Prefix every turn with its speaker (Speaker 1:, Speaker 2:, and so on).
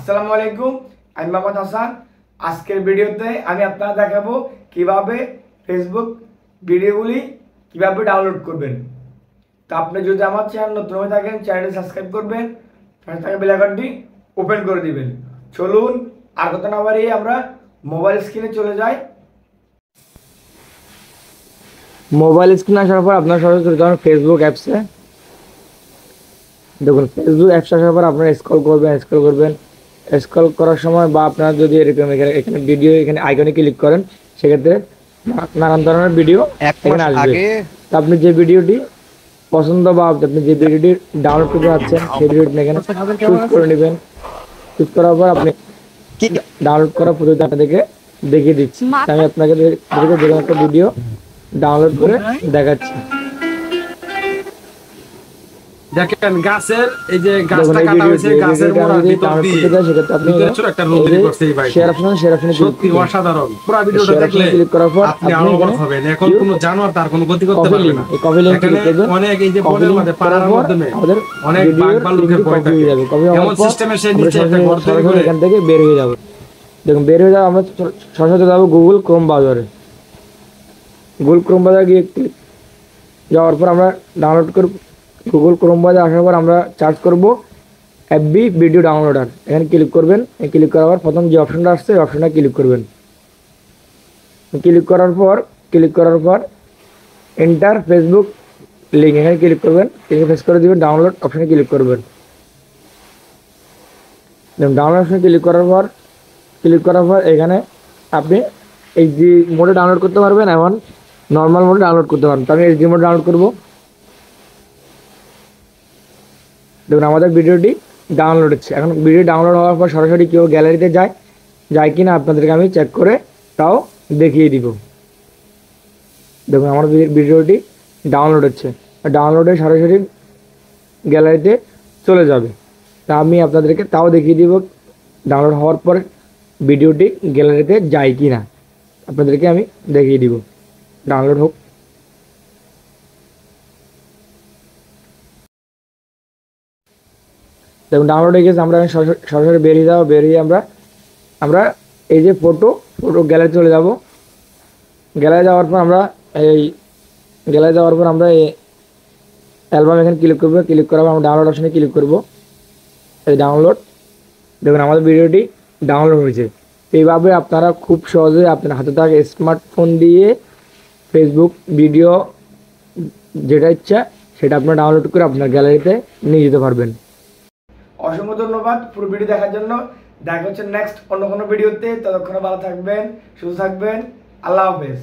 Speaker 1: আসসালামু আলাইকুম, আমি মোহাম্মদ হাসান। আজকের ভিডিওতে আমি আপনারা দেখাবো কিভাবে ফেসবুক ভিডিওগুলি কিভাবে ডাউনলোড করবেন। তো আপনি যদি আমার চ্যানেল নতুন হয়ে থাকেন, চ্যানেলটি সাবস্ক্রাইব করবেন, পাশে থাকা বেল আইকনটি ওপেন করে দিবেন। চলুন আর কথা না বাড়িয়ে আমরা মোবাইল স্ক্রিনে চলে যাই। মোবাইল স্ক্রিনে আসার পর আপনার সরাসরি চলে যাবেন ফেসবুক অ্যাপসে। দেখুন, ফেসবুক অ্যাপস আসার পর আপনারা স্ক্রল করবেন। স্ক্রল করার সময় বা আপনারা যদি এরকম এখানে ভিডিও এখানে আইকনে ক্লিক করেন, সেক্ষেত্রে নানান ধরনের ভিডিও এখানে আসবে। তো আপনি যে ভিডিওটি পছন্দ বা আপনি যে ভিডিওটি ডাউনলোড করতে যাচ্ছেন সেই ভিডিওটি এখানে চুজ করে নেবেন। চুজ করার পর আপনি ডাউনলোড করার পদ্ধতি আপনাদেরকে দেখিয়ে দিচ্ছি। আমি আপনাকে যে কোনো একটা ভিডিও ডাউনলোড করে দেখাচ্ছি।
Speaker 2: দেখেন গাছের এই যে গাছটা কাটা হয়েছে, গাছের মোড়ার ভিতর দিয়ে ভিতরে ছোট একটা রোল তৈরি করছে এই ভাই।
Speaker 1: শেয়ার অপশনে
Speaker 2: সত্যি অসাধারণ। পুরো ভিডিওটা দেখলে
Speaker 1: ক্লিক করার পর
Speaker 2: আপনি আরো অবাক হবেন। এখন কোনো জানোয়ার তার কোনো ক্ষতি করতে পারবে না। এখানে অনেক এই যে বনের মধ্যে পাড়ার মাধ্যমে অনেক বাঘ ভাল্লুকের ভয় থাকে। এমন সিস্টেমে সে নিচে একটা ঘর তৈরি করে
Speaker 1: এখান থেকে বের হয়ে যাবে। দেখুন, বের হয়ে যাবে। আমরা সরাসরি যাবো গুগল ক্রোম ব্রাউজারে। গুগল ক্রোম ব্রাউজারে গিয়ে যাওয়ার পর আমরা ডাউনলোড করব। গুগল ক্রোম ব্রাউজারে আসার পর আমরা সার্চ করব এফবি ভিডিও ডাউনলোডার। এখানে ক্লিক করবেন। ক্লিক করার পর প্রথম যে অপশনটা আসছে ওই অপশনটা ক্লিক করবেন। ক্লিক করার পর এন্টার ফেসবুক লিঙ্ক এখানে ক্লিক করবেন। প্রেস করে দিবেন, ডাউনলোড অপশনে ক্লিক করবেন। ডাউনলোড অপশনে ক্লিক করার পর এখানে আপনি এইচডি মোডে ডাউনলোড করতে পারবেন, এখন নর্মাল মোডে ডাউনলোড করতে পারবেন। তো আমি এইচডি মোডে ডাউনলোড করব। দেখুন, আমাদের ভিডিওটি ডাউনলোড হচ্ছে। এখন ভিডিও ডাউনলোড হওয়ার পর সরাসরি কেউ গ্যালারিতে যায় কি না আপনাদেরকে আমি চেক করে তাও দেখিয়ে দিব। দেখুন, আমার ভিডিওটি ডাউনলোড হচ্ছে। ডাউনলোডে সরাসরি গ্যালারিতে চলে যাবে। তা আমি আপনাদেরকে তাও দেখিয়ে দিব ডাউনলোড হওয়ার পর ভিডিওটি গ্যালারিতে যায় কি না, আপনাদেরকে আমি দেখিয়ে দিব। ডাউনলোড হোক। দেখুন, ডাউনলোড হয়ে গেছে। আমরা সরাসরি বেরিয়ে আমরা এই যে ফটো গ্যালারি চলে যাব। গ্যালারি যাওয়ার পর আমরা এই অ্যালবাম এখানে ক্লিক করবো। ক্লিক করার পর আমরা ডাউনলোড অপশনে ক্লিক করব। এই ডাউনলোড, দেখুন আমাদের ভিডিওটি ডাউনলোড হয়েছে। এইভাবে আপনারা খুব সহজে আপনার হাতে থাকা স্মার্টফোন দিয়ে ফেসবুক ভিডিও যেটা ইচ্ছা সেটা আপনারা ডাউনলোড করে আপনার গ্যালারিতে নিয়ে যেতে পারবেন। অসংখ্য ধন্যবাদ পুরো ভিডিও দেখার জন্য। দেখা হচ্ছে নেক্সট অন্য কোনো ভিডিওতে। ততক্ষণে ভালো থাকবেন, সুস্থ থাকবেন। আল্লাহ হাফেজ।